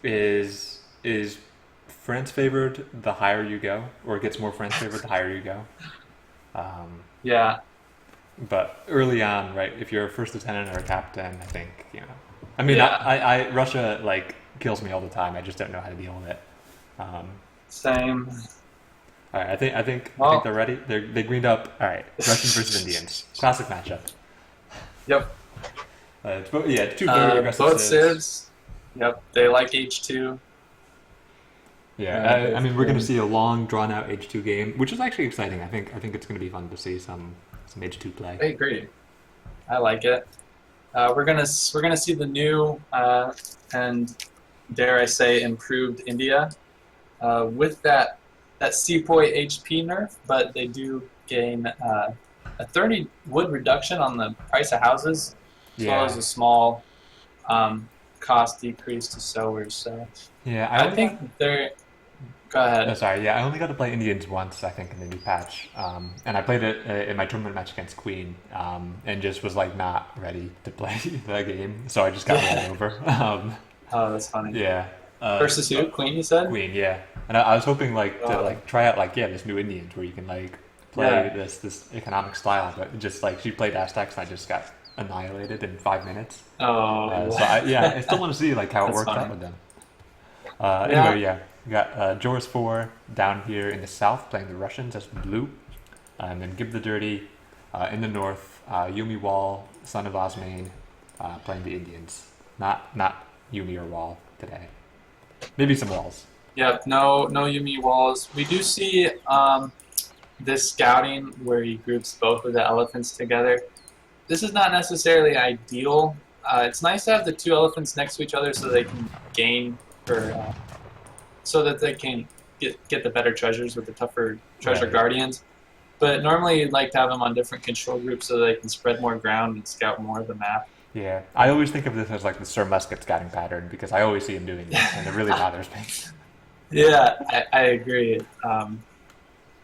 is France favored the higher you go, or it gets more France favored the higher you go. Yeah, But early on, right? If you're a first lieutenant or a captain, I think you know. I mean, yeah, Russia like kills me all the time. I just don't know how to deal with it. Um, same. all right, I think they're Well, ready. They greened up. All right, Russians versus Indians, classic matchup. yep. It's two very aggressive Both civs. civs. Yep, they like H2. Yeah, I Both mean, we're going to green. see a long, drawn-out H2 game, which is actually exciting. I think it's going to be fun to see some H2 play. I agree. I like it. We're gonna see the new and dare I say improved India with that Sepoy HP nerf, but they do gain a 30 wood reduction on the price of houses, as well Yeah, as a small um, cost decrease to sowers. So yeah. I I only got. think they're. Go Oh, ahead. sorry. Yeah, I only got to play Indians once, I think, in the new patch, and I played it in my tournament match against Queen, and just was like not ready to play the game, so I just got rolled Yeah. over. Oh, that's funny. Yeah, Versus who? but Queen, you said? Queen, yeah, and I was hoping like to Uh, like try out like this new Indians where you can like play yeah. this economic style, but just like she played Aztecs and I just got annihilated in 5 minutes. Oh, I still want to see like how it that's worked out funny. with them. Yeah. Anyway, yeah, we got Joris 4 down here in the south playing the Russians as blue, and then Gibthedurrty in the north, Yumi Wall, son of Osmane, playing the Indians. Not Yumi or Wall today. Maybe some walls. Yep, no Yumi walls. We do see this scouting where he groups both of the elephants together. This is not necessarily ideal. It's nice to have the two elephants next to each other so they can gain or so that they can get the better treasures with the tougher treasure Right. guardians. But normally you'd like to have them on different control groups so they can spread more ground and scout more of the map. Yeah, I always think of this as like the Sir Musket scouting pattern because I always see him doing this, and it really bothers me. Yeah, I agree.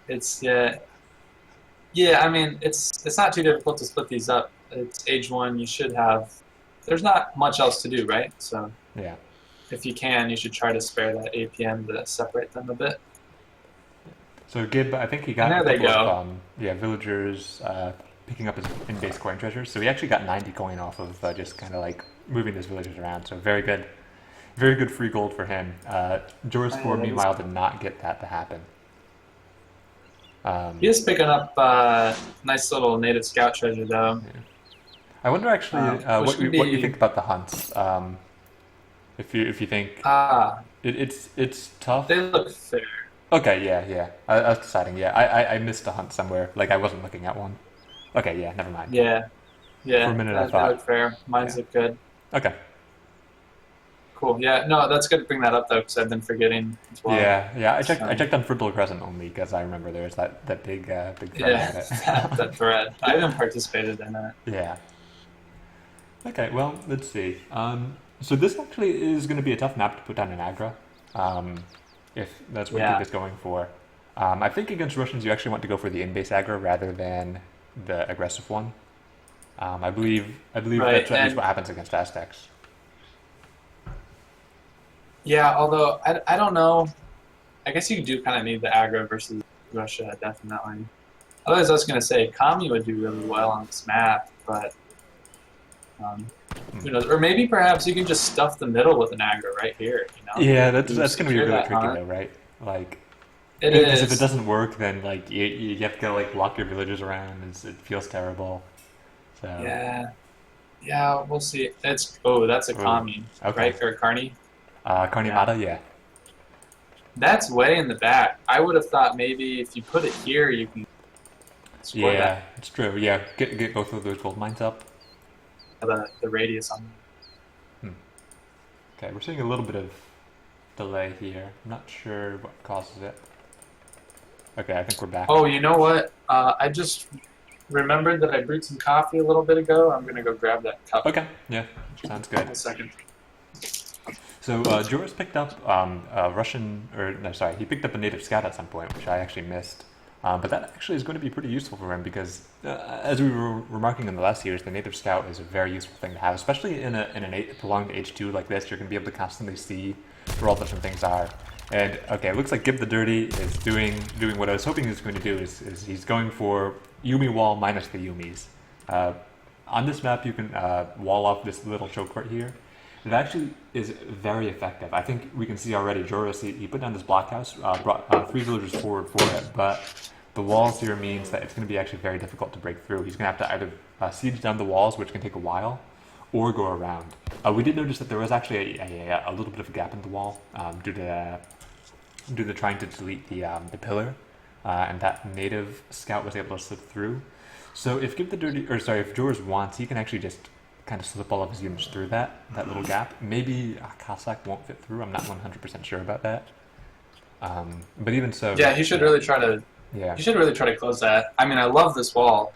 It's yeah. I mean, it's not too difficult to split these up. It's age one. You should have. There's not much else to do, right? So Yeah. if you can, you should try to spare that APM to separate them a bit. So Gib, I think he And got a there they couple of go. villagers picking up his in-base coin treasures. So he actually got 90 coin off of just kind of like moving those villagers around. So very good free gold for him. Joris Oh, yeah, 4 that is. meanwhile did not get that to happen. He Um, is picking up nice little native scout treasure though, yeah. I wonder actually which can what you think be about the hunts. If you think it's tough. they look fair. Okay, yeah, yeah. I was deciding. Yeah, I missed a hunt somewhere. Like I wasn't looking at one. Okay, yeah, never mind. Yeah, For a yeah, minute I they look thought, fair. Mine's yeah. look good. Okay. Cool. Yeah, no, that's good to bring that up though, because I've been forgetting as well. Yeah, yeah. I So, checked on Fertile Crescent only because I remember there was that big thread yeah, about that it. thread. I haven't participated in it. Yeah. Okay. Well, let's see. So this actually is going to be a tough map to put down in Agra, if that's what Gib Yeah, is going for. I think against Russians you actually want to go for the in-base aggro rather than the aggressive one. I believe right. that's at least And what happens against Aztecs. yeah, although I don't know. I guess you do kind of need the aggro versus Russia, definitely. Otherwise, I was going to say Kami would do really well on this map, but um, Hmm. who knows? Or maybe perhaps you can just stuff the middle with an aggro right here. Yeah, You that's going to be secure really that tricky hunt. though, right? Like, It because if it is. doesn't work, then like you have to like block your villagers around, and it feels terrible. So, Yeah, yeah. We'll see. That's a oh, Kami, okay. right? Or a Carney. Yeah. Carnimata, yeah, That's way in the back. I would have thought maybe if you put it here, you can score yeah, that it's true. Yeah, get both of those gold mines up. the radius on. Hmm. Okay, we're seeing a little bit of delay here. I'm not sure what causes it. Okay, I think we're back. Oh, you know what? I just remembered that I brewed some coffee a little bit ago. I'm gonna go grab that cup. Okay, yeah, sounds good. One second. So Joris picked up Russian, or no, sorry, he picked up a native scout at some point, which I actually missed. But that actually is going to be pretty useful for him because, as we were remarking in the last years, the native scout is a very useful thing to have, especially in a prolonged H2 like this. You're going to be able to constantly see where all different things are. And okay, it looks like Gibthedurrty is doing what I was hoping he was going to do. Is he's going for Yumi wall minus the Yumis. On this map, you can wall off this little choke right here. It actually is very effective. I think we can see already Joris, he put down this blockhouse, brought 3 villagers forward for it, but the walls here means that it's going to be actually very difficult to break through. He's going to have to either siege down the walls, which can take a while, or go around. We did notice that there was actually a little bit of a gap in the wall due to trying to delete the pillar, and that native scout was able to slip through. So if if Joris wants, he can actually just kind of slip all of his units through that little gap. Maybe Cossack won't fit through. I'm not 100% sure about that. But even so, yeah, he should really try to. Yeah, he should really try to close that. I mean, I love this wall.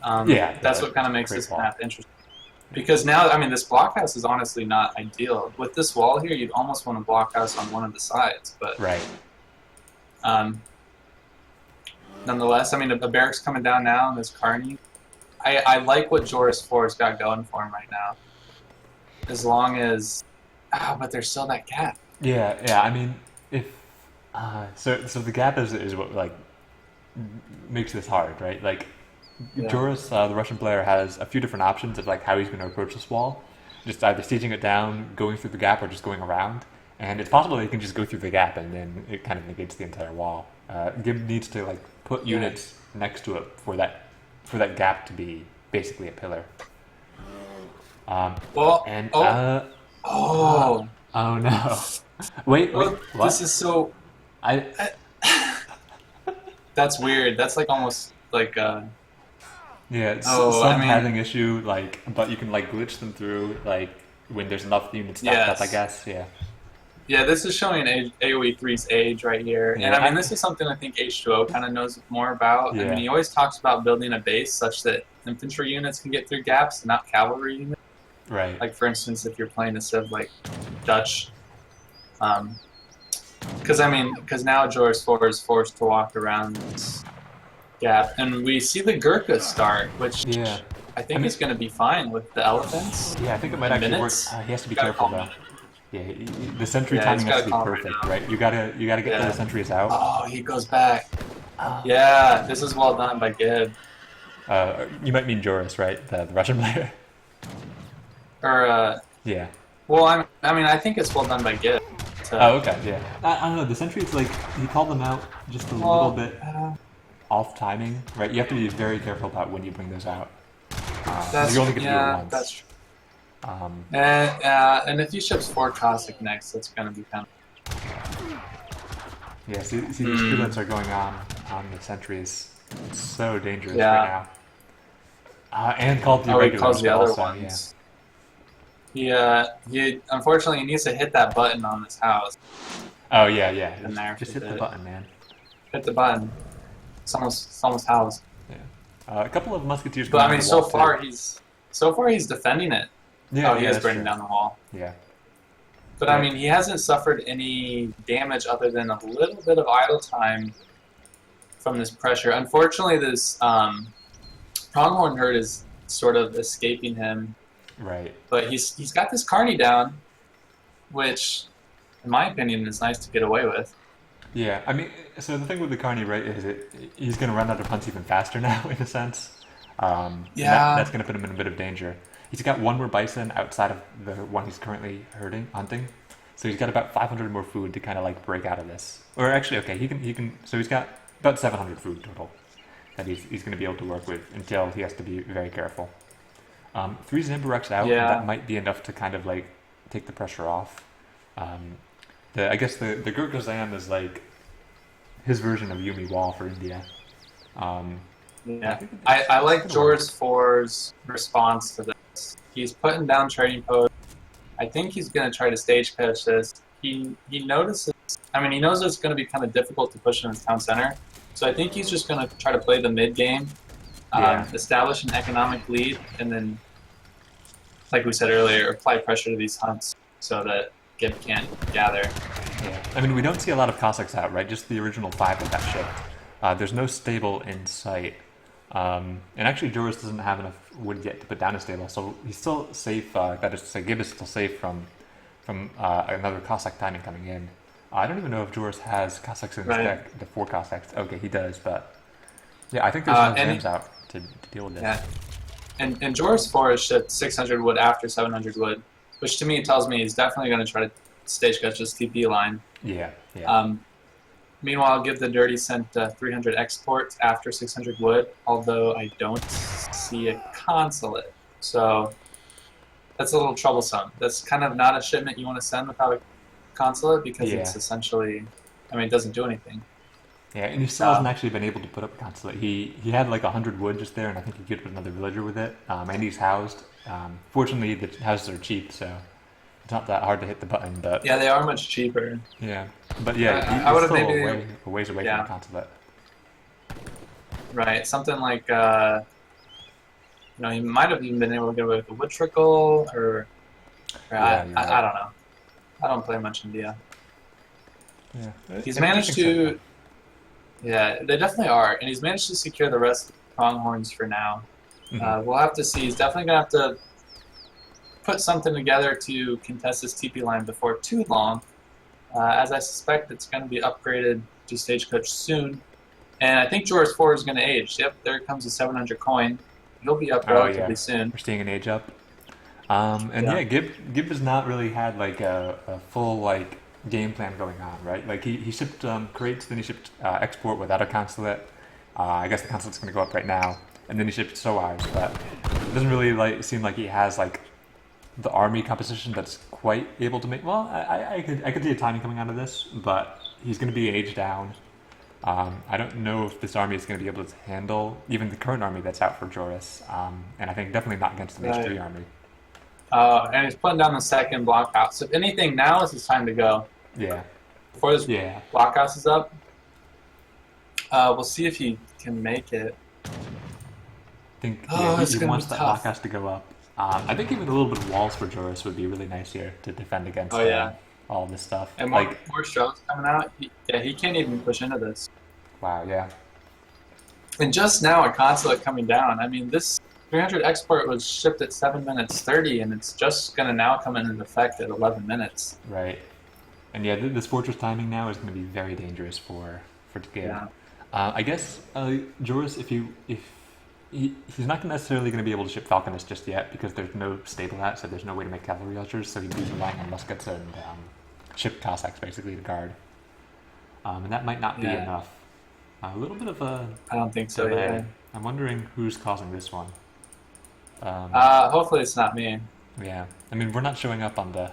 That's what kind of makes this map interesting. Because now, I mean, this blockhouse is honestly not ideal. With this wall here, you'd almost want a blockhouse on one of the sides, but right. Nonetheless, I mean, the barracks coming down now, and this Carney. I like what Joris 4's got going for him right now. As long as... but there's still that gap. Yeah, I mean, if... so the gap is what, like, makes this hard, right? Like, yeah. Joris, the Russian player, has a few different options of, like, how he's going to approach this wall. Just either sieging it down, going through the gap, or just going around. And it's possible that he can just go through the gap, and then it kind of negates the entire wall. Gib needs to, like, put units next to it for that gap to be basically a pillar. Oh no! Wait, what? This is so. That's weird. That's like almost like. Yeah, it's some pathing issue. Like, but you can like glitch them through like when there's enough units stacked up. I guess. Yeah. Yeah, this is showing AoE3's age right here. Yeah. And I mean, this is something I think H2O kind of knows more about. Yeah. I mean, he always talks about building a base such that infantry units can get through gaps, not cavalry units. Right. Like, for instance, if you're playing a civ like Dutch. Because now Joris 4 is forced to walk around this gap. And we see the Gurkha start, which I think is going to be fine with the elephants. Yeah, I think it might actually work. He has to be careful, though. Yeah, the sentry timing has to be perfect, right? You gotta get the sentries out. Oh, he goes back. Yeah, this is well done by Gib. You might mean Joris, right? The Russian player. Yeah. Well, I mean, I think it's well done by Gib. Oh, okay, yeah. I don't know. The sentries, like, he called them out just a little bit off timing, right? You have to be very careful about when you bring those out. You only get to do it once. That's true. And if he ships 4 Cossack next, that's going to be kind of... Yeah, see these prelims are going on the sentries. It's so dangerous right now. And called the he calls the other ones. Yeah. He unfortunately, he needs to hit that button on this house. Oh, yeah. Just hit the button, man. Hit the button. It's almost housed. Yeah. A couple of musketeers... But, I mean, so far he's defending it. Yeah, he is breaking down the wall. Yeah. But I mean, he hasn't suffered any damage other than a little bit of idle time from this pressure. Unfortunately, this pronghorn herd is sort of escaping him. Right. But he's got this Carney down, which, in my opinion, is nice to get away with. Yeah, I mean, so the thing with the Carney, right, is he's going to run out of hunts even faster now, in a sense. That's going to put him in a bit of danger. He's got 1 more bison outside of the one he's currently hunting, so he's got about 500 more food to kind of like break out of this. Or actually, okay, he can. So he's got about 700 food total that he's going to be able to work with until he has to be very careful. 3 Zimbareks out, that might be enough to kind of like take the pressure off. I guess the Gurkhazan is like his version of Yumi Wall for India. I like Joris 4's response to this. He's putting down trading posts. I think he's going to try to stage pitch this. He notices, I mean, he knows it's going to be kind of difficult to push in his town center. So I think he's just going to try to play the mid game, establish an economic lead, and then, like we said earlier, apply pressure to these hunts so that Gib can't gather. Yeah. I mean, we don't see a lot of Cossacks out, right? Just the original 5 that got shipped. There's no stable in sight. And actually, Joris doesn't have enough wood yet to put down a stable, so he's still safe. That is to say, Gib is still safe from another Cossack timing coming in. I don't even know if Joris has Cossacks in his deck, the 4 Cossacks. Okay, he does, but yeah, I think there's no Zams out to deal with this. Yeah. And Joris 4 has shipped 600 wood after 700 wood, which to me tells me he's definitely going to try to stagecoach this TP line. Yeah, yeah. Meanwhile, Gibthedurrty sent 300 exports after 600 wood, although I don't see a consulate. So that's a little troublesome. That's kind of not a shipment you want to send without a consulate because it's essentially, I mean, it doesn't do anything. Yeah, and he still hasn't actually been able to put up a consulate. He had like 100 wood just there, and I think he could put another villager with it. And he's housed. Fortunately, the houses are cheap, so it's not that hard to hit the button. But yeah, they are much cheaper. Yeah, but yeah, I would he's have still maybe a ways away from the consulate. Right, something like he might have even been able to get away with a wood trickle, or I don't know. I don't play much India. Yeah, he's managed to. Yeah, they definitely are, and he's managed to secure the rest of the pronghorns for now. We'll have to see. He's definitely gonna have to put something together to contest this TP line before too long, as I suspect it's going to be upgraded to stagecoach soon. And I think Joris 4 is going to age. Yep, there comes a 700 coin. He'll be up relatively soon. We're seeing an age up. Gib has not really had like a full like game plan going on, right? Like he shipped crates, then he shipped export without a consulate. I guess the consulate's going to go up right now, and then he shipped SOARs, but it doesn't really seem like he has like the army composition that's quite able to make. Well, I could see a timing coming out of this, but he's going to be aged down. I don't know if this army is going to be able to handle even the current army that's out for Joris, and I think definitely not against the H3 army. And he's putting down the second blockhouse. So if anything, now is his time to go. Yeah. Before this blockhouse is up, we'll see if he can make it. I think he wants that blockhouse to go up. I think even a little bit of walls for Joris would be really nice here to defend against all this stuff. And more shows coming out. He can't even push into this. Wow, yeah. And just now a consulate coming down. I mean, this 300 export was shipped at 7 minutes 30, and it's just going to now come into effect at 11 minutes. Right. And yeah, this fortress timing now is going to be very dangerous for Gib. Yeah. I guess Joris, he's not necessarily going to be able to ship falconists just yet because there's no stable hat, so there's no way to make cavalry archers. So he's relying on muskets and ship Cossacks basically to guard. And that might not be enough. A little bit of a. I don't think so. Yeah. I'm wondering who's causing this one. Hopefully it's not me. Yeah, I mean we're not showing up on the.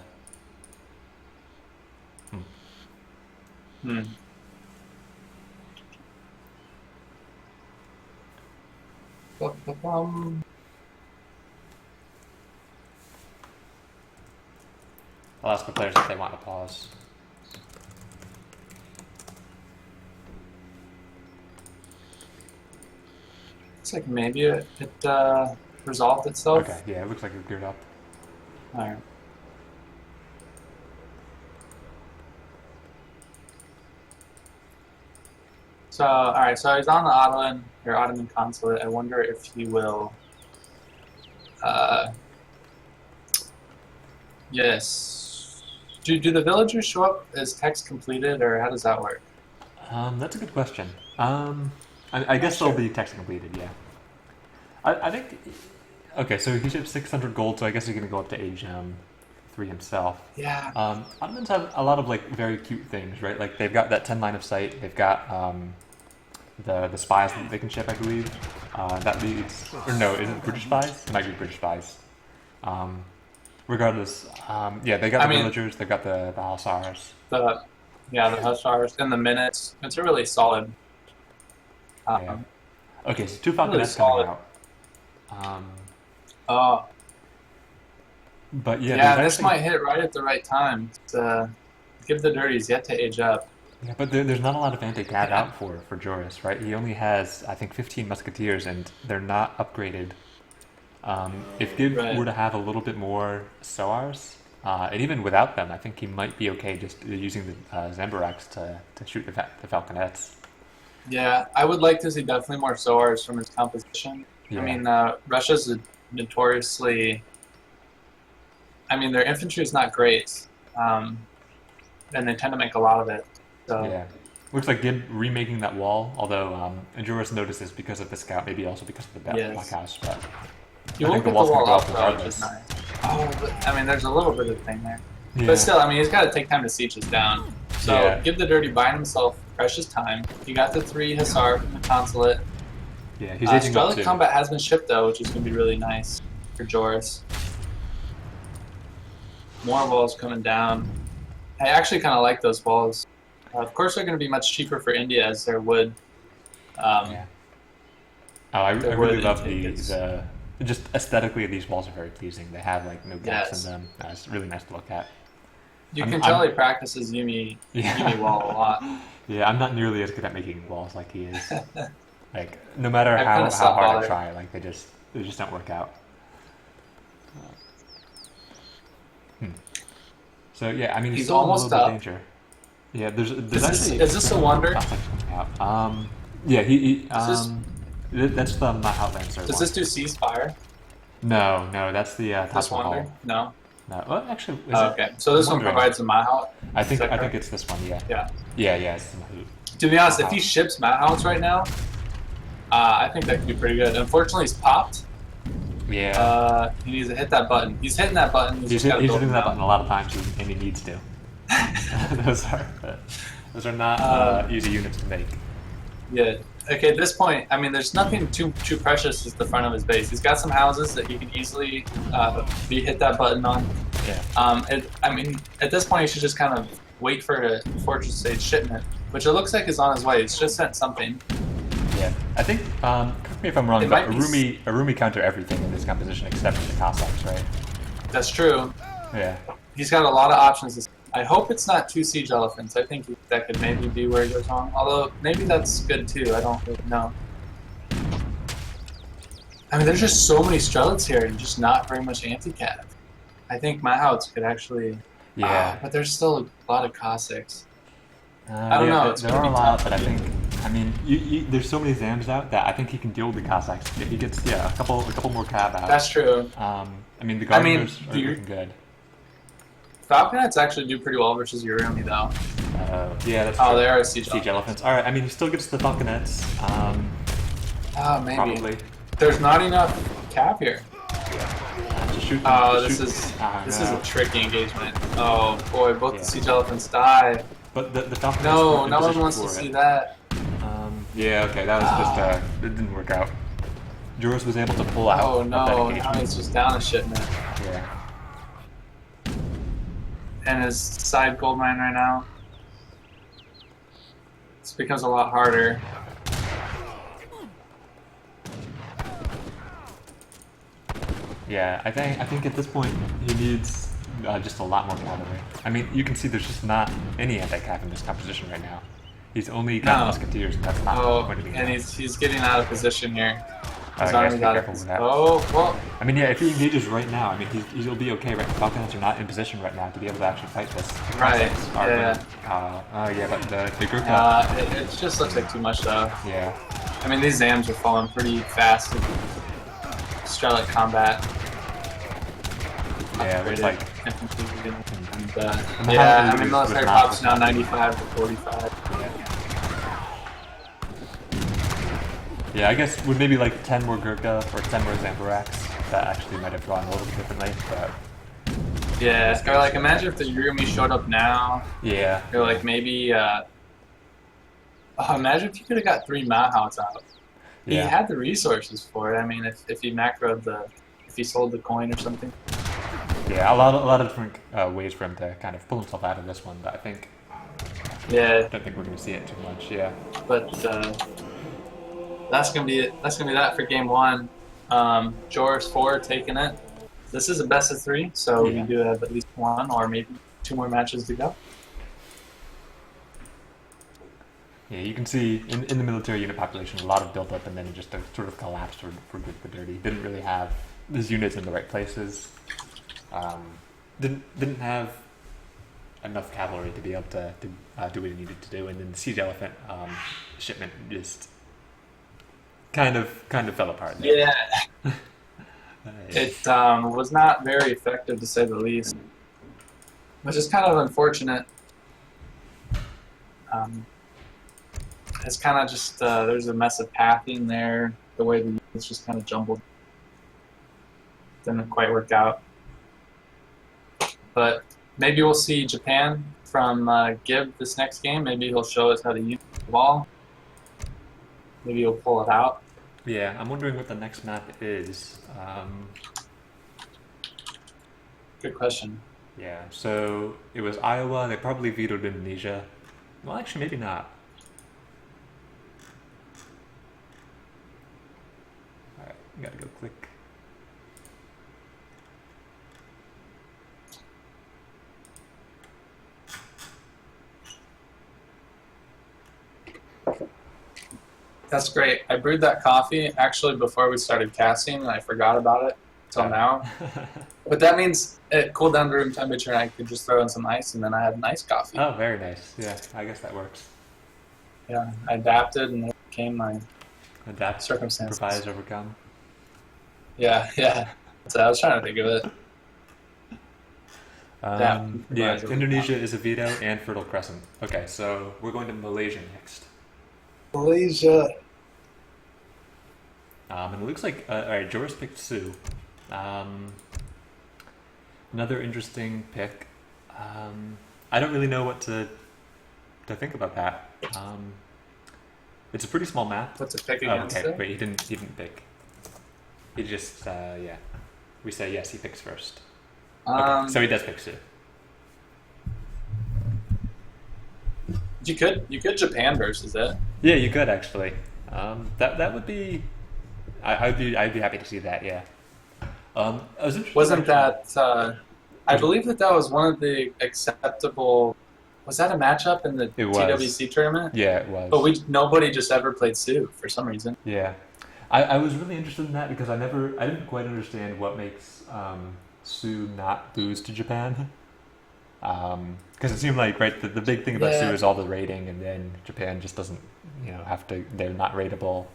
I'll ask the players if they want to pause. Looks like maybe it resolved itself. Okay, yeah, it looks like it geared up. Alright. So, alright, so he's on the Ottoman consulate. I wonder if he will. Yes. Do the villagers show up as text completed, or how does that work? That's a good question. I guess they'll be text completed, yeah. I think. Okay, so he shipped 600 gold, so I guess he's going to go up to age 3 himself. Yeah. Ottomans have a lot of like very cute things, right? Like they've got that 10 line of sight. They've got the spies that they can ship, I believe. That leads, or no, is it British spies? It might be British spies. Regardless, they got the villagers. They've got the hussars. The hussars and the minutes. It's a really solid. Okay, so 2 falconets coming out. But this might hit right at the right time. Gibthedurrty's yet to age up. Yeah, but there's not a lot of anti-cav out for Joris, right? He only has, I think, 15 musketeers, and they're not upgraded. If Gib were to have a little bit more SOARs, and even without them, I think he might be okay just using the Zembaraks to shoot the falconets. Yeah, I would like to see definitely more SOARs from his composition. Yeah. I mean, Russia's notoriously. I mean, their infantry is not great, and they tend to make a lot of it. So Yeah. Looks like Gib remaking that wall, although Joris notices because of the scout, maybe also because of the Yes. blockhouse. But you I won't think the get the wall's gonna wall go up up though, which regardless. is nice. Oh, but, I mean, there's a little bit of thing there, Yeah. but still, I mean, he's got to take time to siege us down. So Yeah. Gibthedurrty buying himself precious time. He got the 3 Hussar from the consulate. Yeah, he's aging up Strelic too. combat has been shipped though, which is going to be really nice for Joris. More walls coming down. I actually kind of like those walls. Of course, they're going to be much cheaper for India as their wood. Yeah. Oh, I The really wood love intake the just aesthetically these walls are very pleasing. They have like no gaps Yes. in them. It's really nice to look at. You can tell he practices Yumi wall a lot. Yeah, I'm not nearly as good at making walls like he is. Like no matter I've how kinda stopped hard I bothering. try, like they just don't work out. So yeah, I mean he's He's still in a almost little bit up. of danger. Yeah, there's Is actually this a wonder? Cossacks coming out. Yeah, that's the Mahat Lancer Does one. this do ceasefire? No, that's the This Tasman wonder? Hall. No. No, well, actually, is Oh, it? okay. So this I'm one wondering. provides a Mahout. I think Is that I think correct? it's this one. Yeah. Yeah. Yeah. It's the Mahout. To be honest, if he Mahout. ships Mahouts right now, I think that could be pretty good. Unfortunately, he's popped. Yeah. He needs to hit that button. He's hitting that button. He's just gotta build hitting him that down. button a lot of times, and he needs to. those are not easy units to make. Yeah. Okay, at this point, I mean, there's nothing too precious as the front of his base. He's got some houses that he can easily hit that button on. Yeah. I mean, at this point, he should just kind of wait for a Fortress Stage shipment, which it looks like is on his way. It's just sent something. Yeah. I think, correct me if I'm wrong, It but might be Arumi counter everything in this composition except for the Cossacks, right? That's true. Yeah. He's got a lot of options. I hope it's not 2 siege elephants. I think that could maybe be where he goes wrong. Although, maybe that's good too. I don't really know. I mean, there's just so many Strelets here and just not very much anti-cav. I think Mahouts could actually... Yeah. but there's still a lot of Cossacks. I don't know, it's There gonna are a be lot, tough. but I think, I mean, there's so many Zams out that I think he can deal with the Cossacks. If he gets, a couple more cab out. That's true. I mean, the I mean, Gardeners are looking good. Falconets actually do pretty well versus Urumi, though. Yeah, that's Oh, true. they are siege Siege elephants. All right. I mean, he still gets the Falconets. Oh, maybe. Probably. There's not enough cap here. Just shoot them. Oh, Just this shoot- is a tricky engagement. Oh boy, both Yeah. the siege elephants die. But the Falconets. No, weren't in no one position wants to for see it. that. Yeah. Okay. That was just it didn't work out. Joris was able to pull out. Oh of that no, now engagement. he's just down a shipment. Yeah. And his side gold mine right now. This becomes a lot harder. Yeah, I think at this point he needs just a lot more cavalry. I mean, you can see there's just not any anti-cap in this composition right now. He's only got No. musketeers, and that's not Oh, going to be and enough. he's getting out of position here. Oh, His he has army to be got careful with that. Oh, well, I mean, yeah, if he engages right now, I mean, he'll be okay. Right, the Falcons are not in position right now to be able to actually fight this. The Right, Cossacks are, yeah. yeah, but the Gurkha. it just looks like too much though. Yeah. I mean, these Zams are falling pretty fast in Strelic combat. Yeah, it's like Infantry and, And yeah, the I mean, was military not- props now 95 to 45. yeah, I guess with maybe like 10 more Gurkha or 10 more Zambaraks, that actually might have gone a little bit differently. But Yeah, or like imagine if the Urumi showed up now, yeah, or like maybe, imagine if you could have got 3 Mahouts out. He yeah, had the resources for it. I mean, if he macroed if he sold the coin or something. yeah, a lot of different ways for him to kind of pull himself out of this one. But I Yeah, don't think we're going to see it too much. Yeah. but that's gonna be it. That's gonna be that for game 1. Joris 4 taking it. This is a best of 3, so we Yeah. do have at least 1 or maybe 2 more matches to go. Yeah, you can see in the military unit population a lot of built up and then it just sort of collapsed for Gibthedurty. Didn't really have his units in the right places. Didn't have enough cavalry to be able to do what he needed to do, and then the siege elephant shipment just kind of fell apart there. Yeah, it was not very effective to say the least, which is kind of unfortunate. It's kind of just there's a mess of pathing there. The way the units just kind of jumbled, didn't quite work out. But maybe we'll see Japan from Gib this next game. Maybe he'll show us how to use the ball. Maybe he'll pull it out. Yeah, I'm wondering what the next map is. Good question. Yeah, so it was Iowa. They probably vetoed Indonesia. Well, actually, maybe not. All right, gotta go click. That's great. I brewed that coffee actually before we started casting, and I forgot about it till now. But that means it cooled down to room temperature, and I could just throw in some ice, and then I had nice coffee. Oh, very nice. Yeah, I guess that works. Yeah, I adapted, and it became my Adapt, circumstances. improvise, overcome. Yeah. So I was trying to think of it. Yeah, Indonesia is a veto and Fertile Crescent. Okay, so we're going to Malaysia next. Malaysia. And it looks like, all right, Joris picked Sioux. Another interesting pick. I don't really know what to think about that. It's a pretty small map. What's a pick against okay, it? wait, he didn't pick. He just, yeah. We say yes, he picks first. Okay, so he does pick Sioux. You could Japan versus it. Yeah, you could actually. That would be. I'd be happy to see that. Yeah. I was interested. Wasn't that? I believe that was one of the acceptable. Was that a matchup in the TWC tournament? Yeah, it was. But nobody just ever played Sioux for some reason. Yeah, I was really interested in that because I didn't quite understand what makes Sioux not lose to Japan. Because it seemed like the big thing about Sioux is all the rating, and then Japan just doesn't have to. They're not rateable.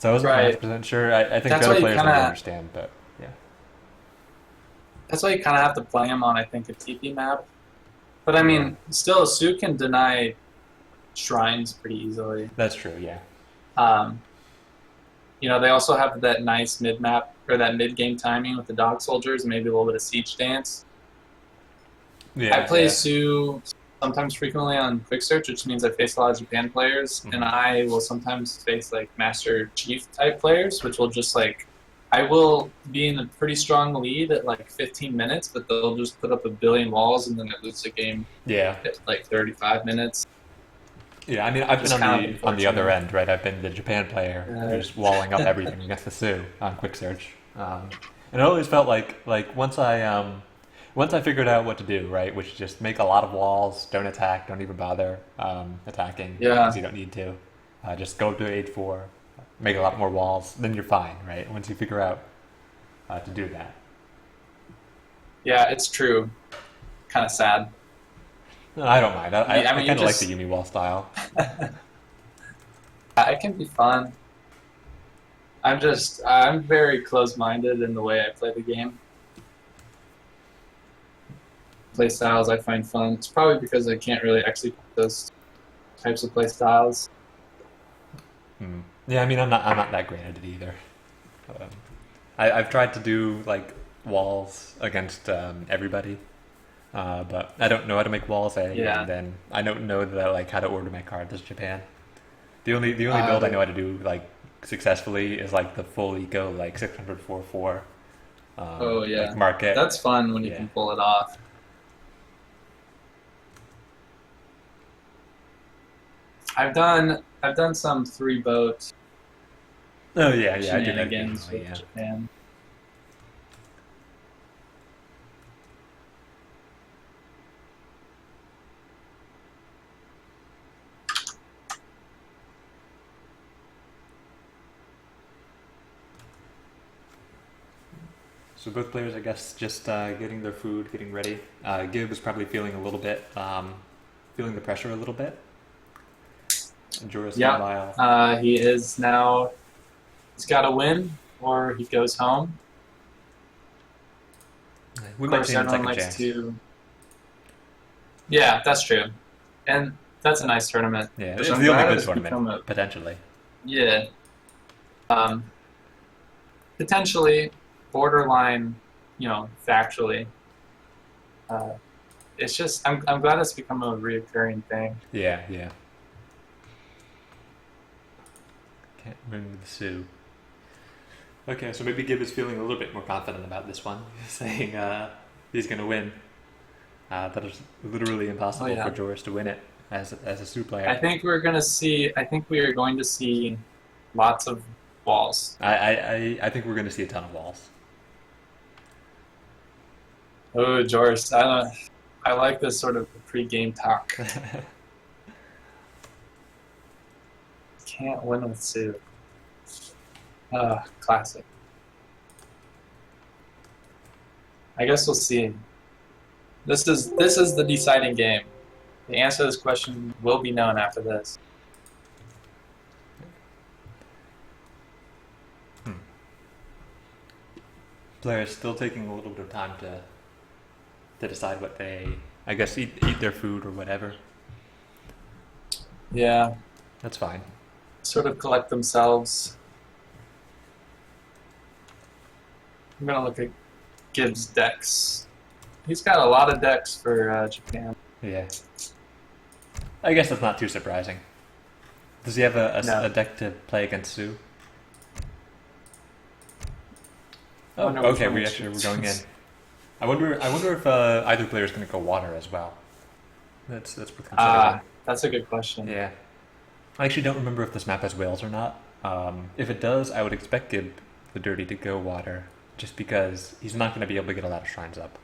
So I wasn't 100% sure. I think the other players would understand, but yeah. That's why you kind of have to play them on, I think, a TP map. But I mean, still, Sioux can deny shrines pretty easily. That's true. Yeah. They also have that nice mid map or that mid game timing with the dog soldiers, and maybe a little bit of siege dance. Yeah, I play Sioux sometimes frequently on quick search, which means I face a lot of Japan players, and I will sometimes face like Master Chief type players, which will just I will be in a pretty strong lead at like 15 minutes, but they'll just put up a billion walls and then I lose the game. Yeah. At like 35 minutes. Yeah, I mean, I've been on the other end, right? I've been the Japan player who's walling up everything against the Sioux on quick search, and it always felt like once I figured out what to do, right, which is just make a lot of walls, don't attack, don't even bother attacking because you don't need to. Just go to 8-4, make a lot more walls, then you're fine, right? Once you figure out to do that. Yeah, it's true. Kind of sad. No, I don't mind. I kind of like the Yumi wall style. It can be fun. I'm very close-minded in the way I play the game. Play styles I find fun. It's probably because I can't really execute those types of play styles. Yeah, I mean, I'm not that great at it either. I've tried to do like walls against everybody, but I don't know how to make walls. And then I don't know that how to order my cards as Japan. The only build I know how to do successfully is the full eco 600-4-4. Market. That's fun when you can pull it off. I've done some 3-boat. Oh yeah, I did that against Japan. So both players, I guess, just getting their food, getting ready. Gib is probably feeling a little bit, feeling the pressure a little bit. And Joris, meanwhile, he is now. He's got to win, or he goes home. we Of might course, see him everyone second likes chance. to. Yeah, that's true, and that's a nice tournament. Yeah, which it's I'm the only glad good has become tournament, potentially. Yeah. Potentially, borderline, factually. It's just I'm glad it's become a reoccurring thing. Yeah. Can't remember the Sioux. Okay, so maybe Gib is feeling a little bit more confident about this one, saying he's going to win. That is literally impossible for Joris to win it as a Sioux player. I think we are going to see lots of walls. I think we're going to see a ton of walls. Oh, Joris, I like this sort of pre-game talk. Can't win with Sioux. Classic. I guess we'll see. This is the deciding game. The answer to this question will be known after this. Players still taking a little bit of time to decide what they, I guess, eat their food or whatever. Yeah. That's fine. Sort of collect themselves. I'm gonna look at Gibbs' decks. He's got a lot of decks for Japan. Yeah. I guess that's not too surprising. Does he have a deck to play against Sioux? Oh, okay. We're going in. I wonder if either player is going to go water as well. That's worth considering. That's a good question. Yeah. I actually don't remember if this map has whales or not. If it does, I would expect Gibthedurrty to go water, just because he's not going to be able to get a lot of shrines up.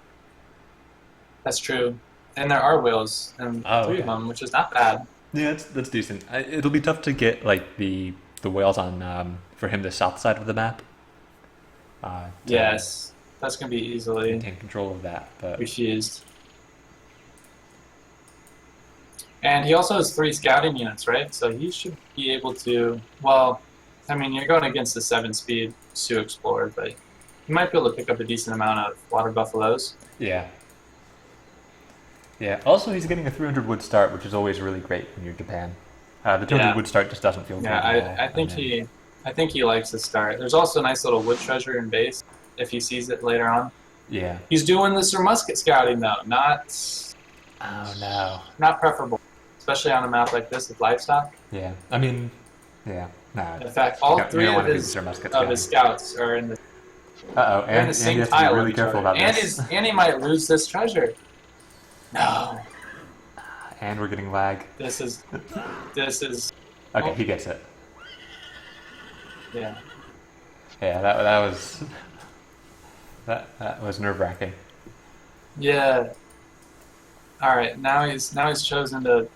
That's true. And there are whales, and three of them, which is not bad. Yeah, that's decent. It'll be tough to get like the whales on for him the south side of the map. Yes, that's gonna be easily maintain control of that, but refused. And he also has 3 scouting units, right? So he should be able to. Well, I mean, you're going against the 7-speed Sioux Explorer, but you might be able to pick up a decent amount of water buffaloes. Yeah. Yeah. Also, he's getting a 300 wood start, which is always really great when you're Japan. The 200 wood start just doesn't feel good. Yeah, I think he likes the start. There's also a nice little wood treasure in base if he sees it later on. Yeah. He's doing this for musket scouting though, not. Oh no. Not preferable, especially on a map like this with livestock. Yeah. I mean, yeah. No. In fact, all 3 of his scouts are in the. And the same you have to tile be really careful about this. And he might lose this treasure. No. And we're getting lag. This is. Okay, he gets it. Yeah. Yeah, that was nerve-wracking. Yeah. All right, now he's chosen to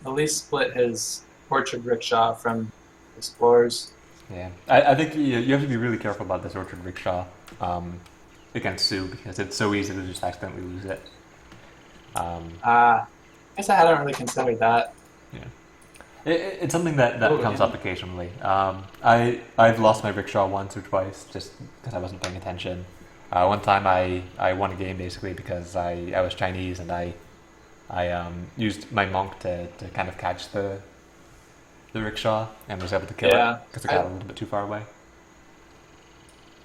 at least split his orchard rickshaw from explorers. Yeah, I think you have to be really careful about this orchard rickshaw against Sioux, because it's so easy to just accidentally lose it. I guess I hadn't really considered that. Yeah. It's something that comes up occasionally. I've lost my rickshaw once or twice just because I wasn't paying attention. One time I won a game basically because I was Chinese and I used my monk to kind of catch the rickshaw and was able to kill it because it got a little bit too far away.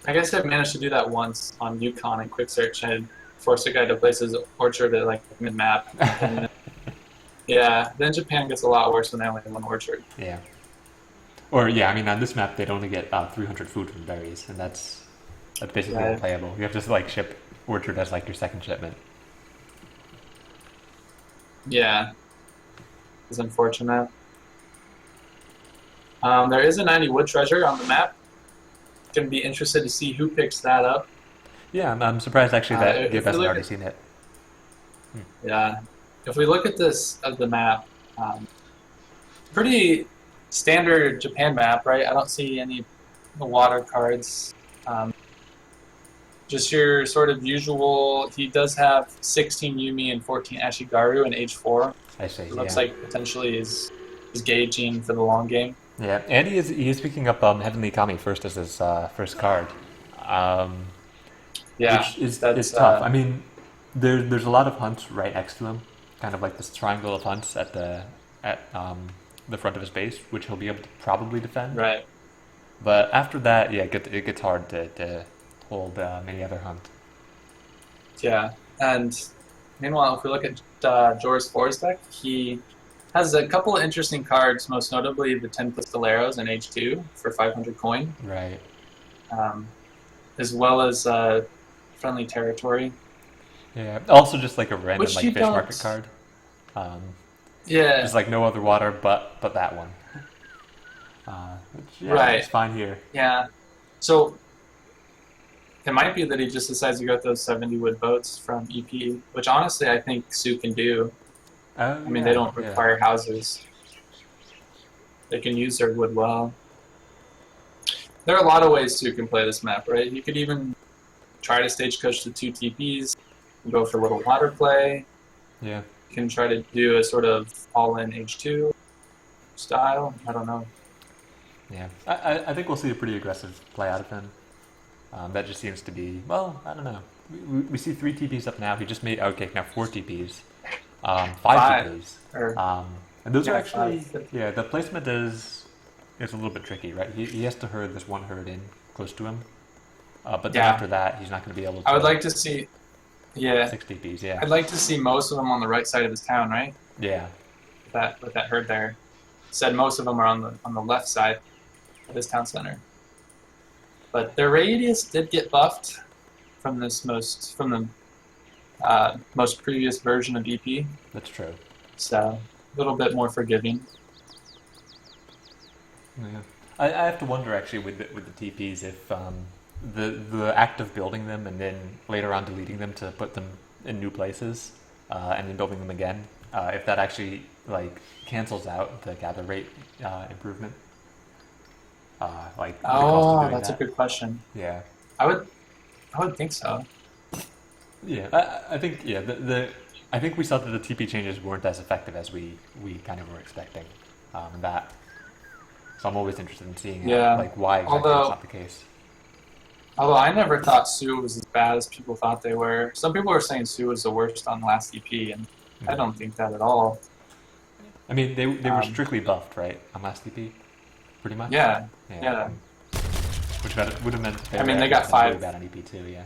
I guess I've managed to do that once on Yukon and Quick Search. I forced a guy to place his orchard at like mid-map. Yeah, then Japan gets a lot worse when they only have one orchard. Yeah. Or I mean on this map they'd only get 300 food from berries, and that's basically unplayable. You have to like ship orchard as like your second shipment. Yeah. It's unfortunate. There is a 90 wood treasure on the map. Gonna be interested to see who picks that up. Yeah, I'm surprised actually that Gib hasn't already seen it. Yeah. If we look at the map, pretty standard Japan map, right? I don't see any water cards. just your sort of usual. He does have 16 Yumi and 14 Ashigaru in age 4. I see. It looks like potentially is gauging for the long game. Yeah, and he is picking up Heavenly Kami first as his first card, which is tough. I mean, there's a lot of hunts right next to him, kind of like this triangle of hunts at the front of his base, which he'll be able to probably defend. Right. But after that, yeah, it gets hard to hold many other hunt. Yeah, and meanwhile, if we look at Joris 4's deck, he has a couple of interesting cards, most notably the 10 Pistoleros in H2 for 500 coin. Right. As well as Friendly Territory. Yeah, also just like a random Which like you fish don't- market card. Yeah. There's like no other water but that one. Which, yeah, Right. It's fine here. Yeah. So it might be that he just decides to go with those 70 wood boats from EP, which honestly I think Sioux can do. I mean, they don't require houses. They can use their wood well. There are a lot of ways Sioux can play this map, right? You could even try to stagecoach the 2 TPs and go for a little water play. Yeah. You can try to do a sort of all-in H2 style. I don't know. Yeah, I think we'll see a pretty aggressive play out of him. That just seems to be, well, I don't know. We see 3 TPs up now. He just made, okay, now 4 TPs. 5 TPs. And those are actually, yeah, the placement is a little bit tricky, right? He has to herd this one herd in close to him. But then after that, he's not going to be able to. I would like to see, 6 TPs, yeah. I'd like to see most of them on the right side of his town, right? Yeah. With that herd there. Said most of them are on the left side of his town center. But their radius did get buffed from the most previous version of EP. That's true. So a little bit more forgiving. Yeah. I have to wonder actually with the TPs if the act of building them and then later on deleting them to put them in new places and then building them again, if that actually like cancels out the gather rate improvement. That's a good question. Yeah. I would think so. Yeah, I think I think we saw that the TP changes weren't as effective as we kind of were expecting. That. So I'm always interested in seeing why exactly that's not the case. Although I never thought Sioux was as bad as people thought they were. Some people were saying Sioux was the worst on last EP, and I don't think that at all. I mean, they were strictly buffed, right, on last EP? Pretty much? Yeah. Which would have meant they got 5. Really bad on EP too, yeah.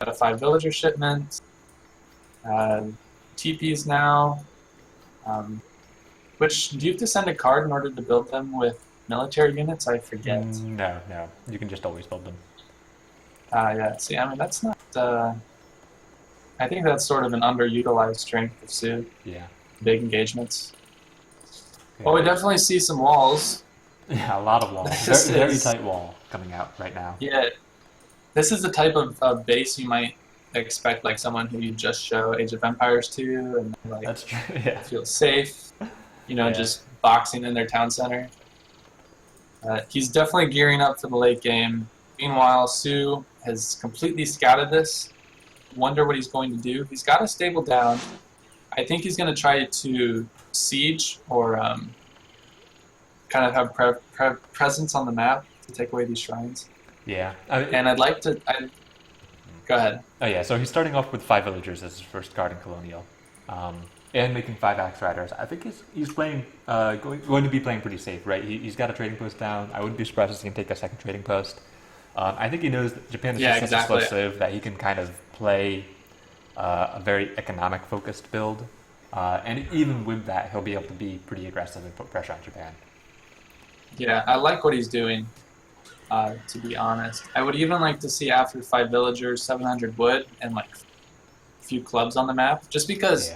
Got a 5 villager shipment. TPs now. Which, do you have to send a card in order to build them with military units? I forget. No. You can just always build them. Yeah, see, I mean, that's not... I think that's sort of an underutilized strength of Sioux. Yeah. Big engagements. Yeah. Well, we definitely see some walls. Yeah, a lot of walls. Very tight wall coming out right now. Yeah. This is the type of base you might expect, like someone who you just show Age of Empires to, and like that's true. Yeah. feel safe, just boxing in their town center. He's definitely gearing up for the late game. Meanwhile, Sioux has completely scouted this. Wonder what he's going to do. He's got a stable down. I think he's going to try to siege or kind of have presence on the map to take away these shrines. Yeah. And I'd like to... Go ahead. Oh yeah, so he's starting off with 5 villagers as his first card in Colonial. And making 5 Axe Riders. I think he's playing going to be playing pretty safe, right? He's got a trading post down. I wouldn't be surprised if he can take a second trading post. I think he knows that Japan is just such a slow civ that he can kind of play a very economic focused build. And even with that, he'll be able to be pretty aggressive and put pressure on Japan. Yeah, I like what he's doing, to be honest. I would even like to see after 5 villagers, 700 wood, and like a few clubs on the map. Just because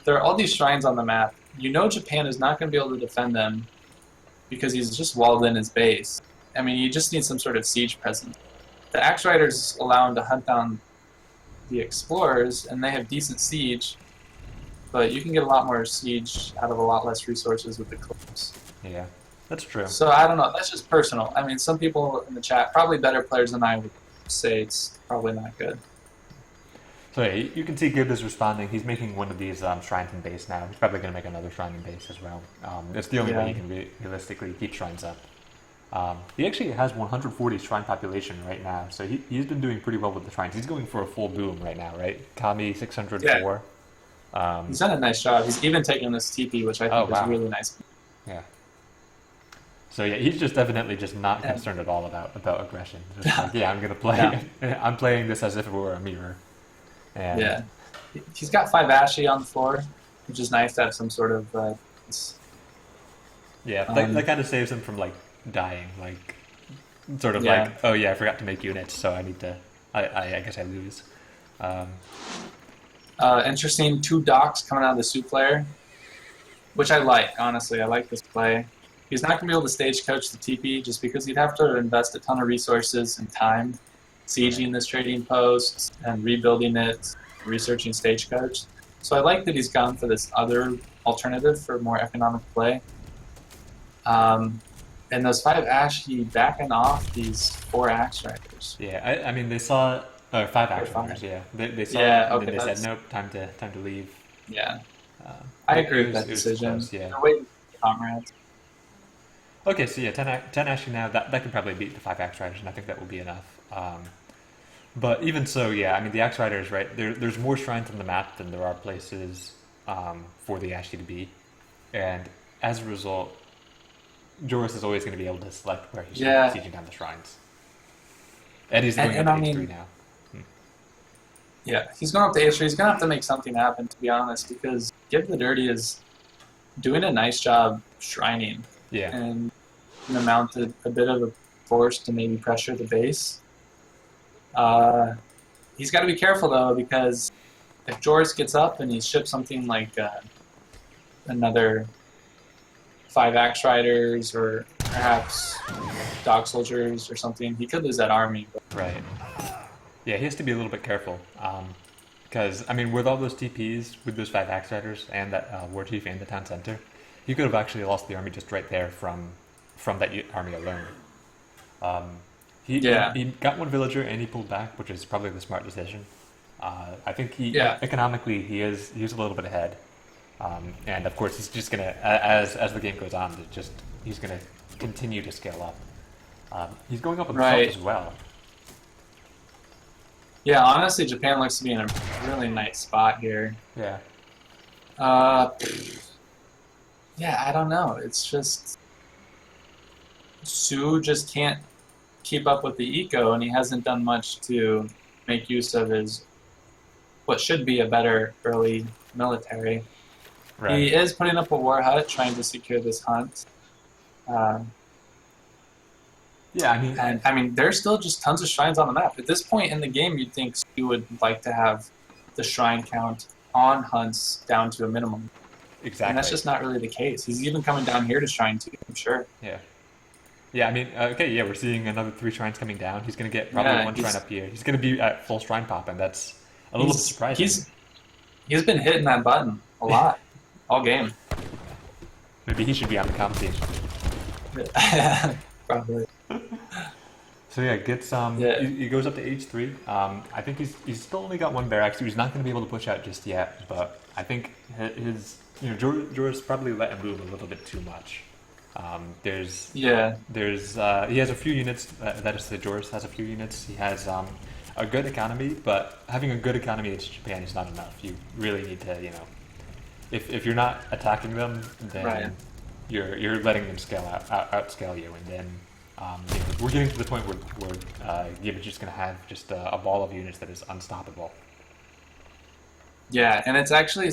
there are all these shrines on the map. You know Japan is not going to be able to defend them because he's just walled in his base. I mean, you just need some sort of siege presence. The Axe Riders allow him to hunt down the explorers, and they have decent siege, but you can get a lot more siege out of a lot less resources with the clubs. Yeah, that's true. So I don't know. That's just personal. I mean, some people in the chat, probably better players than I, would say it's probably not good. So yeah, you can see Gib is responding. He's making one of these shrines in base now. He's probably going to make another shrine in base as well. It's the only way he can realistically keep shrines up. He actually has 140 shrine population right now, so he's been doing pretty well with the shrines. He's going for a full boom right now, right? Kami 604. He's done a nice job. He's even taken this TP, which I think is really nice. Yeah. So yeah, he's just evidently just not concerned at all about aggression. Just like, yeah, I'm gonna play. I'm playing this as if it were a mirror. And yeah, he's got 5 Ashy on the floor, which is nice to have some sort of. That kind of saves him from like dying, like sort of like, oh yeah, I forgot to make units, so I need to. I guess I lose. Interesting, 2 docks coming out of the Sioux player, which I like. Honestly, I like this play. He's not going to be able to stagecoach the TP just because he'd have to invest a ton of resources and time sieging this trading post and rebuilding it, researching stagecoach. So I like that he's gone for this other alternative for more economic play. And those 5 Ashy backing off these 4 Axe Riders. Yeah, I mean they saw 5 Axe Riders. Yeah, they saw it, and then they said nope, time to leave. Yeah, I agree with that decision. Close, yeah. They're waiting for comrades. Okay, so yeah, 10 Ashy now, that can probably beat the 5 Axe Riders, and I think that will be enough. But even so, yeah, I mean, the Axe Riders, right, there's more shrines on the map than there are places for the Ashy to be. And as a result, Joris is always going to be able to select where he's sieging down the shrines. And he's going up to H3 now. Yeah, he's going up to H3. He's going to have to make something happen, to be honest, because Gibthedurrty is doing a nice job shrining. Yeah. And mounted a bit of a force to maybe pressure the base. He's got to be careful, though, because if Joris gets up and he ships something like another 5 Axe Riders or perhaps Dog Soldiers or something, he could lose that army. Right. Yeah, he has to be a little bit careful. Because, I mean, with all those TPs, with those 5 Axe Riders and that War Chief and the town center, he could have actually lost the army just right there from that army alone. He got 1 villager and he pulled back, which is probably the smart decision. I think economically he is a little bit ahead, and of course he's just gonna as the game goes on, he's gonna continue to scale up. He's going up himself as well. Yeah, honestly, Japan looks to be in a really nice spot here. Yeah. Yeah, I don't know. It's just Sioux just can't keep up with the eco, and he hasn't done much to make use of his what should be a better early military. Right. He is putting up a war hut, trying to secure this hunt. I mean, there's still just tons of shrines on the map. At this point in the game, you'd think Sioux would like to have the shrine count on hunts down to a minimum. Exactly. And that's just not really the case. He's even coming down here to shrine too, I'm sure. Yeah. Yeah, I mean, we're seeing another 3 shrines coming down. He's going to get probably 1 shrine up here. He's going to be at full shrine pop, and that's a little bit surprising. He's been hitting that button a lot, all game. Maybe he should be on the commentation. Probably. So yeah, gets he goes up to H3. I think he's still only got 1 barracks, so he's not going to be able to push out just yet. But I think Joris probably let him move a little bit too much. He has a few units. That is, Joris has a few units. He has a good economy, but having a good economy in Japan is not enough. You really need to, if you're not attacking them, then you're letting them outscale you, and then we're getting to the point where Gib is just going to have just a ball of units that is unstoppable. Yeah, and it's actually,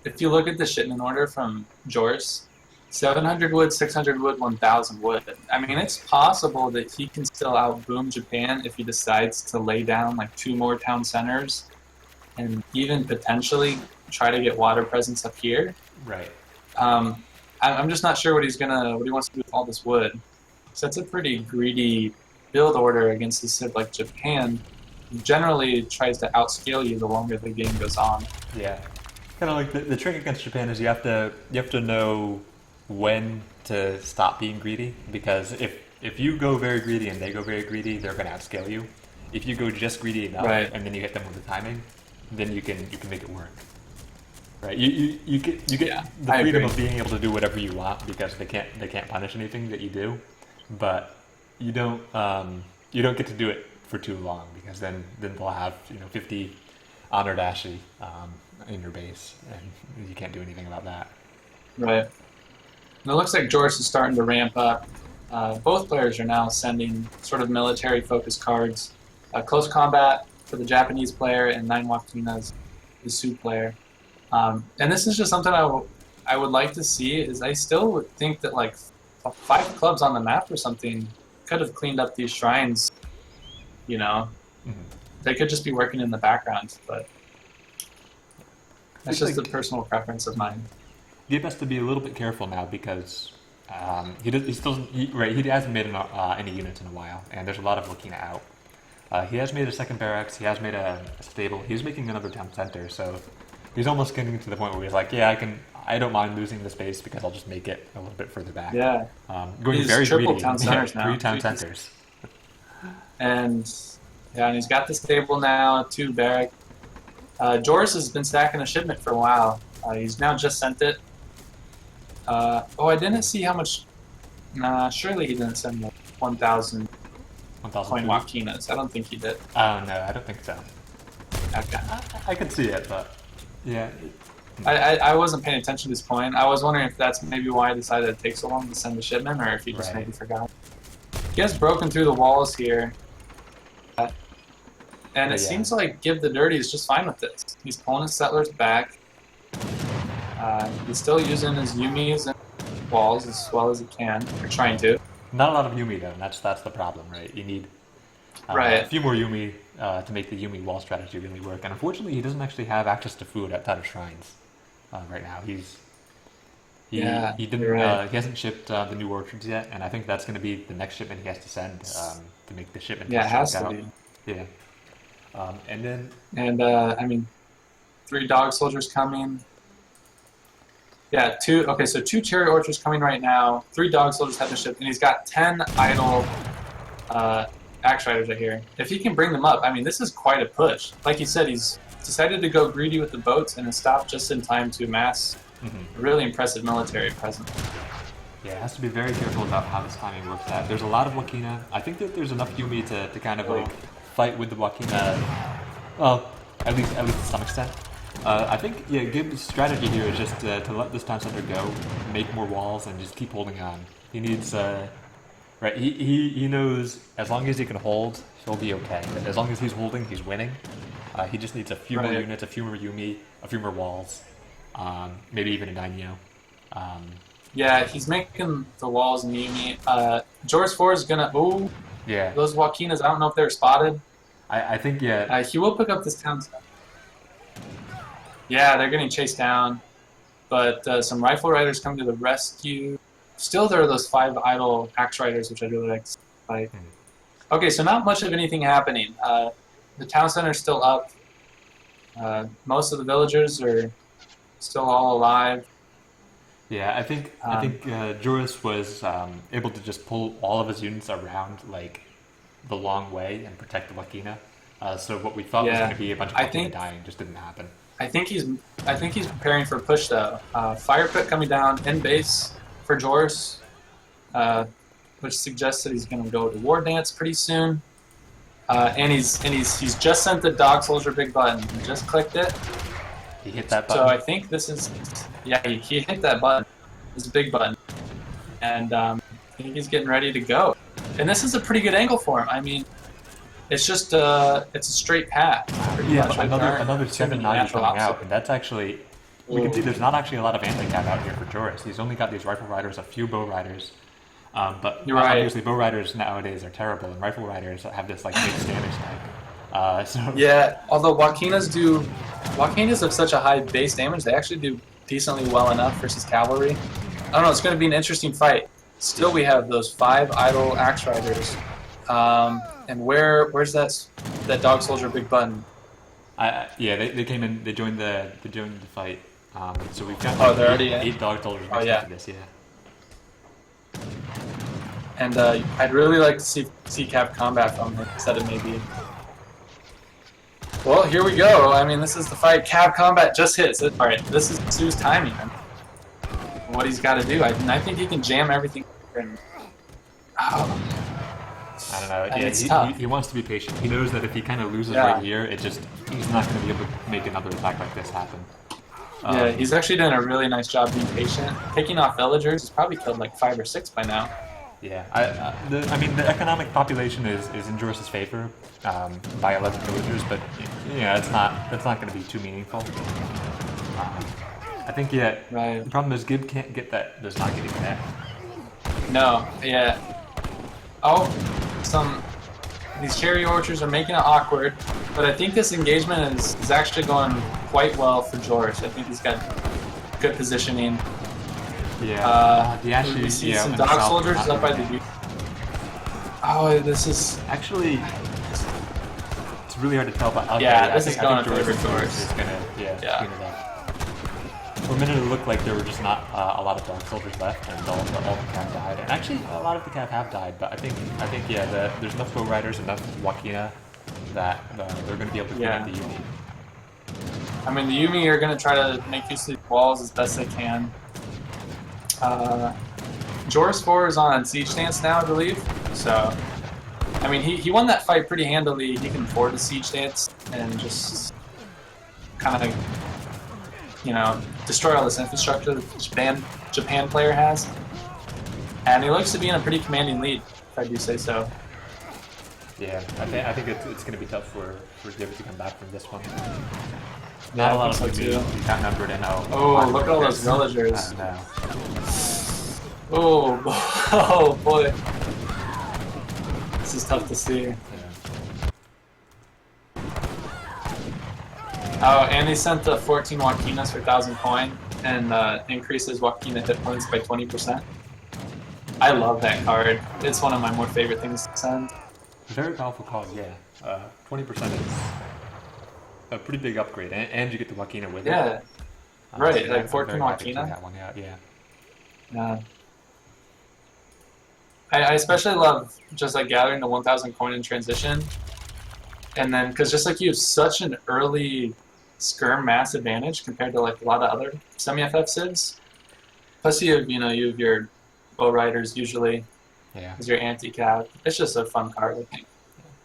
if you look at the shipment order from Joris, 700 wood, 600 wood, 1,000 wood. I mean, it's possible that he can still outboom Japan if he decides to lay down like 2 more town centers and even potentially try to get water presence up here. Right. I'm just not sure what he wants to do with all this wood. So that's a pretty greedy build order against a civ like Japan. Generally tries to outscale you the longer the game goes on. Yeah. Kind of like the trick against Japan is you have to know when to stop being greedy, because if you go very greedy and they go very greedy, they're going to outscale you. if you go just greedy enough, Right. and then you hit them with the timing, then you can make it work. Right? You get Yeah, the I freedom agree. of being able to do whatever you want because they can't punish anything that you do, but you don't get to do it for too long because then they'll have 50 honored Ashley in your base, and you can't do anything about that. Right. And it looks like Joris is starting to ramp up. Both players are now sending sort of military-focused cards. Close combat for the Japanese player and 9 Wakinas, the Sioux player. And this is just something I would like to see. Is I still would think that like 5 clubs on the map or something could have cleaned up these shrines. You know, they could just be working in the background, but that's just a personal preference of mine. Gib has to be a little bit careful now because he hasn't made any units in a while, and there's a lot of looking out. He has made a second barracks. He has made a stable. He's making another town center, so he's almost getting to the point where he's like, yeah, I don't mind losing the space because I'll just make it a little bit further back. Yeah. Going He's very triple greedy. town centers now. 3 town centers. And he's got the stable now, 2 barracks. Joris has been stacking a shipment for a while. He's now just sent it. I didn't see how much. Nah, surely he didn't send the 1,000 coin Wakinas. I don't think he did. Oh no, I don't think so. Okay. I could see it, but yeah. I wasn't paying attention to this coin. I was wondering if that's maybe why I decided it takes so long to send the shipment, or if he just maybe forgot. He has broken through the walls here. And it seems like Gibthedurrty is just fine with this. He's pulling his settlers back. He's still using his Yumis and walls as well as he can, or trying to. Not a lot of Yumi though, and that's the problem, right? You need a few more Yumi to make the Yumi wall strategy really work. And unfortunately, he doesn't actually have access to food outside of shrines right now. He hasn't shipped the new orchards yet, and I think that's going to be the next shipment he has to send to make the shipment. Yeah, it has to be. Yeah. And 3 dog soldiers coming. Yeah, 2. Okay, so 2 cherry orchards coming right now. 3 dog soldiers have been shipped, and he's got 10 idle axe riders right here. If he can bring them up, this is quite a push. Like you said, he's decided to go greedy with the boats and has stopped just in time to amass a really impressive military presence. Yeah, it has to be very careful about how this timing works out. There's a lot of Wakina. I think that there's enough Yumi to kind of fight with the Wakina. Well, at least to some extent. I think Gib's strategy here is just to let this town center go, make more walls, and just keep holding on. He needs he knows as long as he can hold, he'll be okay. As long as he's holding, he's winning. He just needs a few more units, a few more Yumi, a few more walls, maybe even a daimyo. Yeah, he's making the walls and Yumi. Joris 4 is gonna. Oh, yeah. Those Wakinas, I don't know if they're spotted. I think he will pick up this town center. Yeah, they're getting chased down, but some rifle riders come to the rescue. Still, there are those 5 idle axe riders, which I really like to fight. Okay, so not much of anything happening. The town center is still up. Most of the villagers are still all alive. Yeah, I think Joris was able to just pull all of his units around like the long way and protect the Wakina. So what we thought was going to be a bunch of Wakina dying just didn't happen. I think he's preparing for a push though. Fire pit coming down in base for Joris, which suggests that he's going to go to war dance pretty soon. And he's just sent the dog soldier big button. He just clicked it. He hit that button. So I think this is he hit that button. This big button, and I think he's getting ready to go. And this is a pretty good angle for him. It's just it's a straight path. Yeah, another 790 coming out, and that's actually we can see there's not actually a lot of anti-cap out here for Joris. He's only got these rifle riders, a few bow riders, but obviously bow riders nowadays are terrible, and rifle riders have this like big standard spike. Yeah, although Wakinas have such a high base damage, they actually do decently well enough versus cavalry. I don't know. It's going to be an interesting fight. Still, we have those 5 idle axe riders. And where's that dog soldier big button? They came in. They joined the fight. So we've got eight dog soldiers mixed into this. Yeah. And I'd really like to see cap combat from him instead of maybe Well, here we go. I mean, this is the fight. Cab combat just hits. All right, this is Sioux's timing. What he's got to do. I think he can jam everything. And, oh. I don't know. And Yeah, it's tough. he wants to be patient. He knows that if he kind of loses Yeah. right here, he's not going to be able to make another attack like this happen. Yeah, he's actually doing a really nice job being patient. Picking off villagers. He's probably killed like 5 or 6 by now. Yeah, I mean, the economic population is in Joris's favor by 11 villagers, but yeah, it's not going to be too meaningful. I think Right. the problem is Gib can't get that. Does not get even that. No. Yeah. Oh, these cherry orchards are making it awkward, but I think this engagement is actually going quite well for Joris. I think he's got good positioning. Yeah. We see some dog soldiers up by the. Oh, this is actually. It's really hard to tell, but okay, yeah, this I is think going Joris for Joris. is gonna clean it up. For a minute, it looked like there were just not a lot of dog soldiers left, and all the cav died. And actually, a lot of the cav have died, but I think yeah, there's enough bow riders, enough Wakina that they're going to be able to clean up the Yumi. I mean, the Yumi are going to try to make use of the walls as best they can. Joris 4 is on siege stance now, I believe. So, I mean, he won that fight pretty handily. He can afford the siege stance and just kind of, you know, destroy all this infrastructure that the Japan player has. And he looks to be in a pretty commanding lead, if I do say so. Yeah, I think it's going to be tough for Gib to come back from this one. Yeah, Not a lot I of think so too. He's outnumbered and Oh, look at all those villagers. I know. Oh boy. This is tough to see. Yeah. Oh, and he sent the 14 Wakinas for 1,000 coin and increases Wakina hit points by 20%. I love that card. It's one of my more favorite things to send. Very powerful card, yeah. 20% is a pretty big upgrade, and you get the Wakina with it. Yeah, right, So like I'm 14 very happy to see Wakina. that one, yeah. Yeah. I especially love just like gathering the 1,000 coin in transition, and then because just like you have such an early skirm mass advantage compared to like a lot of other semi-FF civs. Plus you have your bow riders usually Yeah. as your anti-cav. It's just a fun card, I think.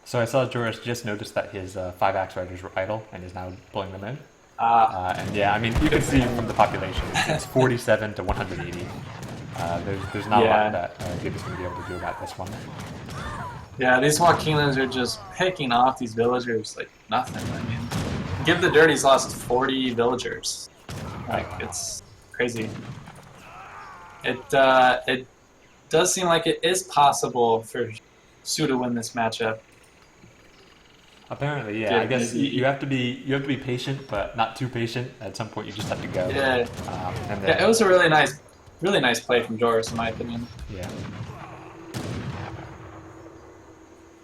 So I saw Joris just noticed that his 5 axe riders were idle and is now pulling them in. And yeah, I mean, you can see from the population, it's 47 to 180. There's not a lot that Gib is going to be able to do about this one. Yeah, these Wakinas are just picking off these villagers like nothing. I mean, Gibthedurrty's lost 40 villagers. Like, it's crazy. It does seem like it is possible for Sioux to win this matchup. Apparently, yeah. I guess you have to be patient, but not too patient. At some point, you just have to go. Yeah. And then, Yeah, it was a really nice play from Joris, in my opinion. Yeah.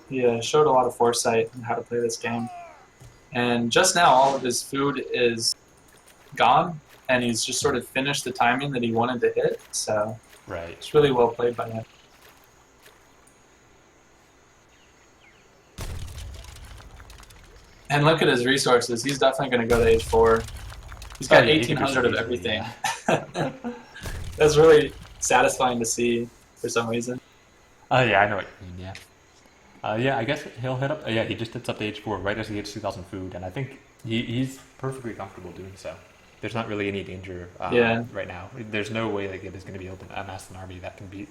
He showed a lot of foresight on how to play this game. And just now, all of his food is gone, and he's just sort of finished the timing that he wanted to hit. So Right. it's really well played by him. And look at his resources. He's definitely going to go to age 4. He's got 1,800 of everything. That's really satisfying to see for some reason. Yeah, I know what you mean, yeah. Yeah, I guess he'll hit up... yeah, he just hits up to age 4 right as he hits 2,000 food, and I think he's perfectly comfortable doing so. There's not really any danger right now. There's no way that Gib is going to be able to amass an army that can beat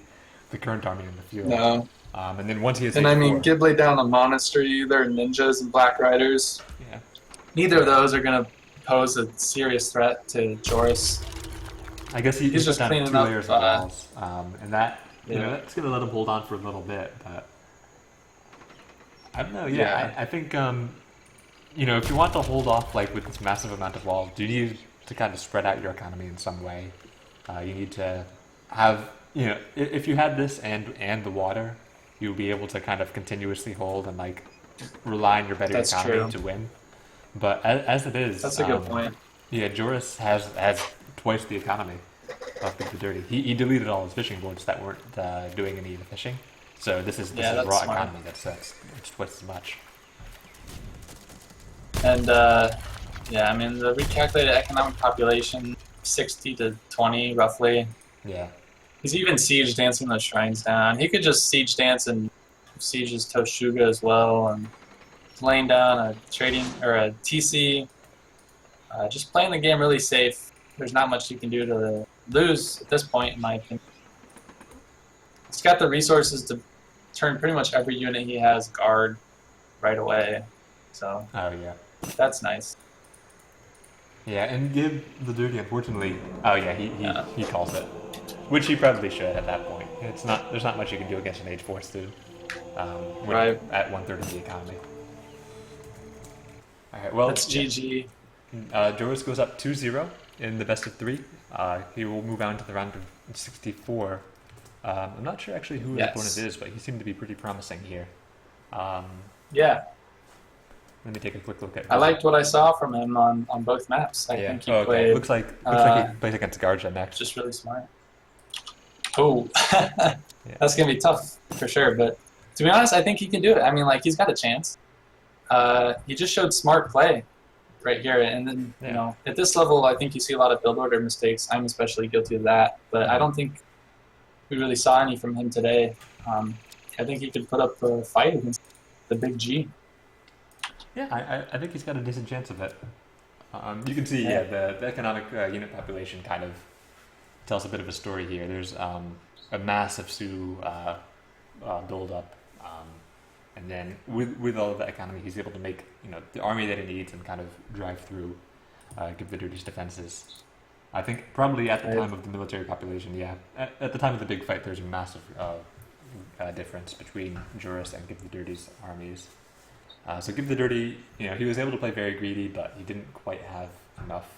the current army in the field. No. And then once he hits And age I mean, 4, Gib laid down a monastery. There are ninjas and black riders. yeah. Neither of those are going to pose a serious threat to Joris. I guess he's just just down cleaning 2 up, layers of walls, and that you know yeah. that's gonna let him hold on for a little bit. But I don't know. Yeah, Yeah. I think you know, if you want to hold off like with this massive amount of walls, you need to kind of spread out your economy in some way. You need to have if you had this and the water, you'll be able to kind of continuously hold and like rely on your better That's economy true. to win. But as it is, That's a good point. Yeah, Joris has twice the economy of Gibthedurrty. He deleted all his fishing boards that weren't doing any of the fishing. So this is Yeah, raw that's smart. economy it's twice as much. And yeah, I mean the recalculated economic population, 60 to 20 roughly. Yeah. He's even siege dancing those shrines down. He could just siege dance and siege his Toshuga as well, and laying down a trading or a TC. Just playing the game really safe. There's not much you can do to lose at this point, in my opinion. He's got the resources to turn pretty much every unit he has guard right away. So Oh yeah. that's nice. Yeah, and Gibthedurty, unfortunately, oh yeah, Yeah. he calls it, which he probably should at that point. There's not much you can do against an Age Force too, Right. at 1/3 of the economy. All right, well, That's GG. Joris goes up 2-0 in the best of 3. He will move on to the round of 64. I'm not sure actually who his opponent is, but he seemed to be pretty promising here. Yeah. Let me take a quick look at. I liked what I saw from him on both maps. I think he played. Looks like he plays against Garja next. Just really smart. Oh, that's gonna be tough for sure. But to be honest, I think he can do it. I mean, like he's got a chance. He just showed smart play right here, and then you know at this level, I think you see a lot of build order mistakes. I'm especially guilty of that, but I don't think we really saw any from him today. I think he could put up a fight against the big G. Yeah, I think he's got a decent chance of it. You can see, the economic unit population kind of tells a bit of a story here. There's a massive Sioux doled up, and then with all of the economy, he's able to make the army that he needs and kind of drive through Gibthedurty's defenses. I think probably at the time of the military population, at the time of the big fight, there's a massive difference between Joris and Gibthedurty's armies. So Gibthedurty, he was able to play very greedy, but he didn't quite have enough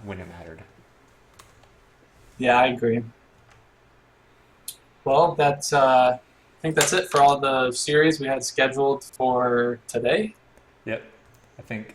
when it mattered. Yeah, I agree. Well, that's I think that's it for all the series we had scheduled for today. Yep, I think